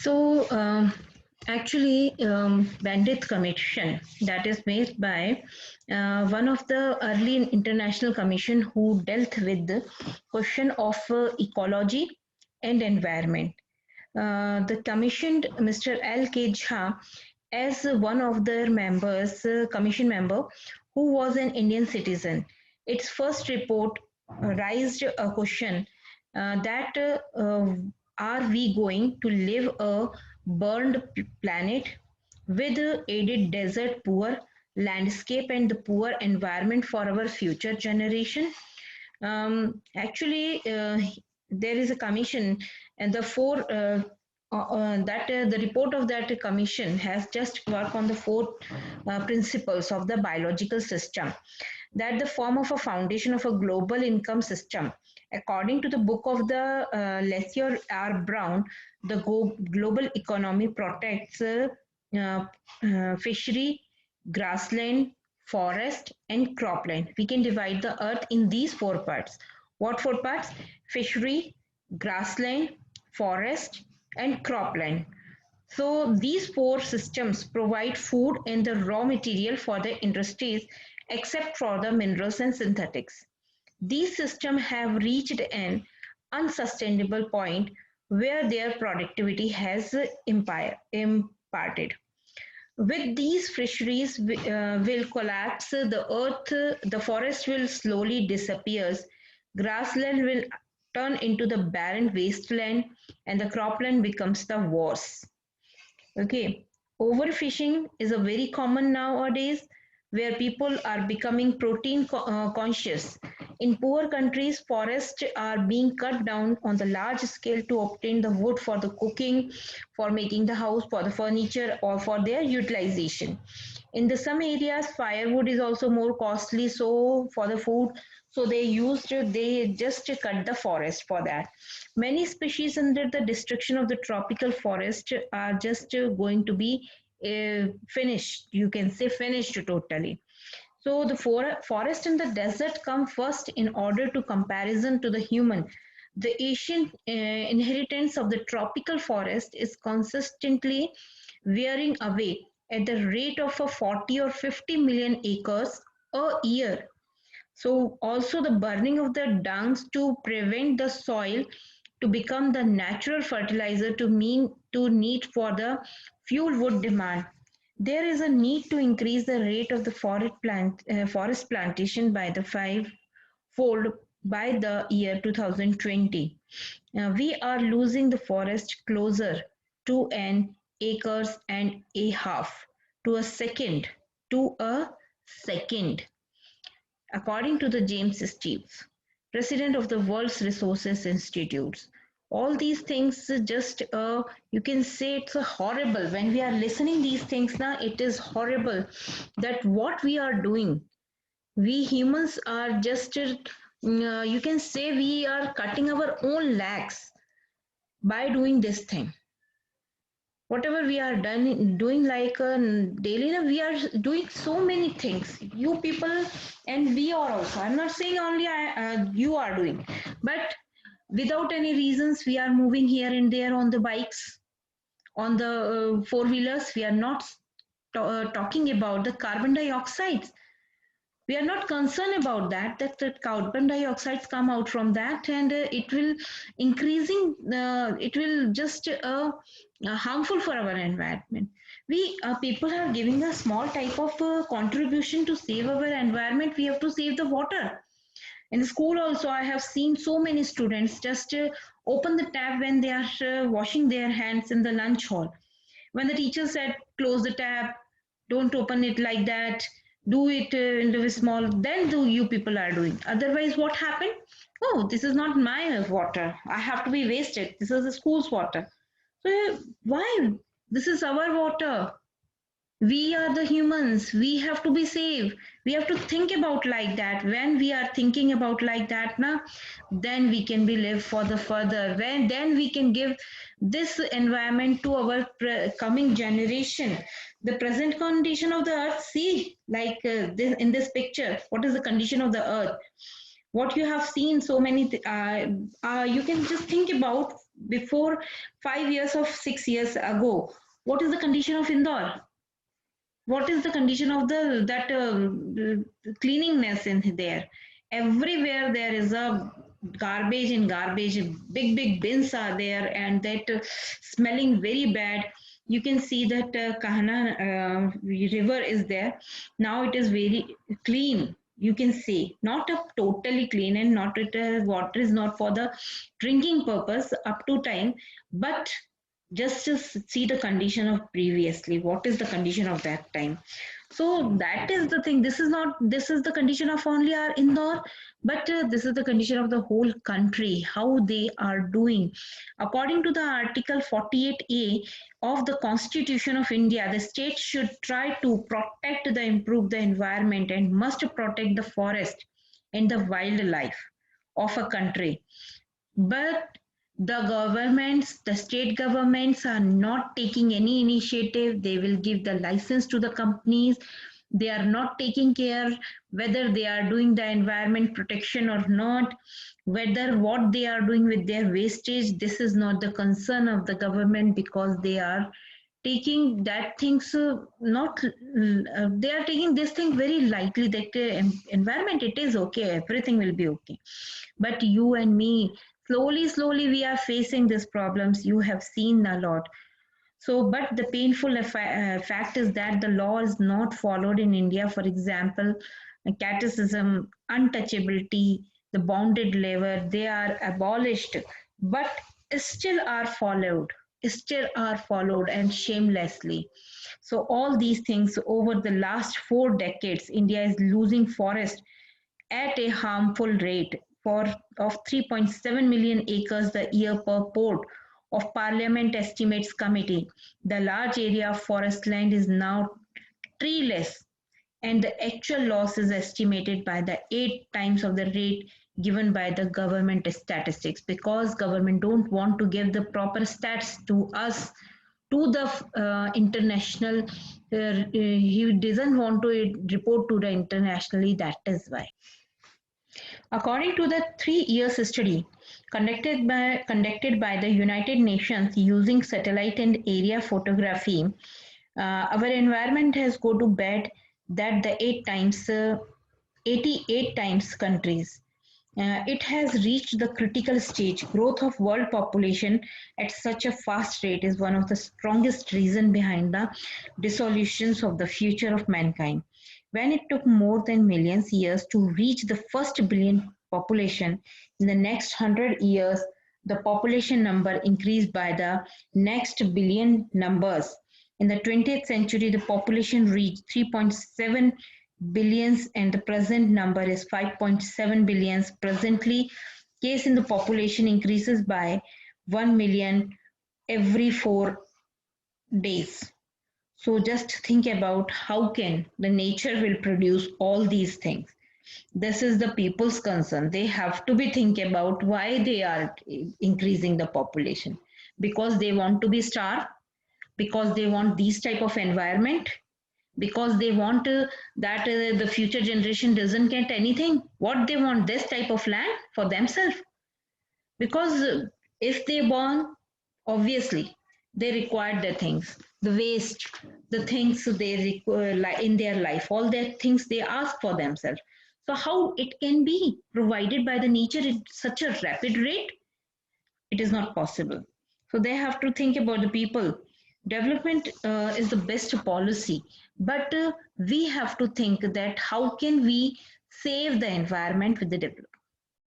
So, actually, Bandit Commission that is made by one of the early international commission who dealt with the question of ecology and environment. The commissioned Mr. L.K. Jha as one of their members, commission member, who was an Indian citizen. Its first report raised a question that are we going to live a burned planet with aided desert poor landscape and the poor environment for our future generation? Actually, there is a commission, and the the report of that commission has just worked on the four principles of the biological system, that the form of a foundation of a global income system. According to the book of the Lethia R. Brown, the global economy protects uh, fishery, grassland, forest, and cropland. We can divide the earth in these four parts. What four parts? Fishery, grassland, forest, and cropland. So these four systems provide food and the raw material for the industries except for the minerals and synthetics. These systems have reached an unsustainable point where their productivity has imparted. With these fisheries will collapse, the earth, the forest will slowly disappear, grassland will turn into the barren wasteland, and the cropland becomes the worst. Okay, overfishing is a very common nowadays where people are becoming protein conscious. In poor countries, forests are being cut down on the large scale to obtain the wood for the cooking, for making the house, for the furniture, or for their utilization. In the some areas, firewood is also more costly, so for the food, so they just cut the forest for that. Many species under the destruction of the tropical forest are just going to be finished. You can say finished totally. So the forest and the desert come first in order to comparison to the human. The ancient inheritance of the tropical forest is consistently wearing away at the rate of a 40 or 50 million acres a year. So also the burning of the dungs to prevent the soil to become the natural fertilizer to need for the fuel wood demand. There is a need to increase the rate of the forest plantation by the five-fold by the year 2020. We are losing the forest closer to an acres and a half to a second to a second, according to the James Steves, president of the World's Resources Institutes. All these things just you can say it's a horrible when we are listening these things now. It is horrible that what we are doing. We humans are just you can say we are cutting our own legs by doing this thing. Whatever we are doing like daily, we are doing so many things, you people, and we are also. I'm not saying only you are doing, but without any reasons we are moving here and there on the bikes, on the four wheelers. We are not talking about the carbon dioxide. We are not concerned about that the carbon dioxides come out from that, and it will increasing it will just harmful for our environment. We people are giving a small type of contribution to save our environment. We have to save the water. In school also I have seen so many students just open the tap when they are washing their hands in the lunch hall. When the teacher said close the tap, don't open it like that, do it in the small, then do you people are doing. Otherwise what happened? Oh, this is not my water, I have to be wasted, this is the school's water. So why? This is our water. We are the humans. We have to be safe. We have to think about like that. When we are thinking about like that, now, then we can be live for the further. When then we can give this environment to our coming generation. The present condition of the earth. See, like this, in this picture, what is the condition of the earth? What you have seen, so many. You can just think about before 5 years or 6 years ago, what is the condition of Indore? What is the condition of the that cleanliness in there? Everywhere there is a garbage in garbage. Big bins are there, and that smelling very bad. You can see that Kahana river is there. Now it is very clean. You can see not a totally clean, and not it water is not for the drinking purpose up to time, but just to see the condition of previously, what is the condition of that time. So that is the thing. This is not, this is the condition of only our Indore, but this is the condition of the whole country, how they are doing. According to the article 48A of the Constitution of India, the state should try to protect the improve the environment and must protect the forest and the wildlife of a country. But the governments, the state governments are not taking any initiative. They will give the license to the companies. They are not taking care whether they are doing the environment protection or not, whether what they are doing with their wastage. This is not the concern of the government, because they are taking that things not they are taking this thing very lightly, that environment, it is okay, everything will be okay. But you and me, slowly we are facing these problems. You have seen a lot. So, but the painful fact is that the law is not followed in India. For example, catechism, untouchability, the bounded lever, they are abolished, but still are followed, and shamelessly. So all these things, over the last 4 decades, India is losing forest at a harmful rate for of 3.7 million acres the year per report of Parliament Estimates Committee. The large area of forest land is now treeless, and the actual loss is estimated by the 8 times of the rate given by the government statistics, because government don't want to give the proper stats to us, to the international. He doesn't want to report to the internationally. That is why. According to the 3 years study conducted by the United Nations using satellite and area photography, our environment has go to bed that the 88 times countries. It has reached the critical stage. Growth of world population at such a fast rate is one of the strongest reasons behind the dissolutions of the future of mankind. When it took more than millions years to reach the first billion population, in the next 100 years, the population number increased by the next billion numbers. In the 20th century, the population reached 3.7 billions, and the present number is 5.7 billions. Presently, case in the population increases by 1 million every 4 days. So just think about how can the nature will produce all these things. This is the people's concern. They have to be thinking about why they are increasing the population, because they want to be starved, because they want these type of environment, because they want that the future generation doesn't get anything. What they want, this type of land for themselves. Because if they born, obviously they require the things, the waste, the things they require in their life, all their things they ask for themselves. So how it can be provided by the nature at such a rapid rate? It is not possible. So they have to think about the people. Development is the best policy, but we have to think that how can we save the environment with the development.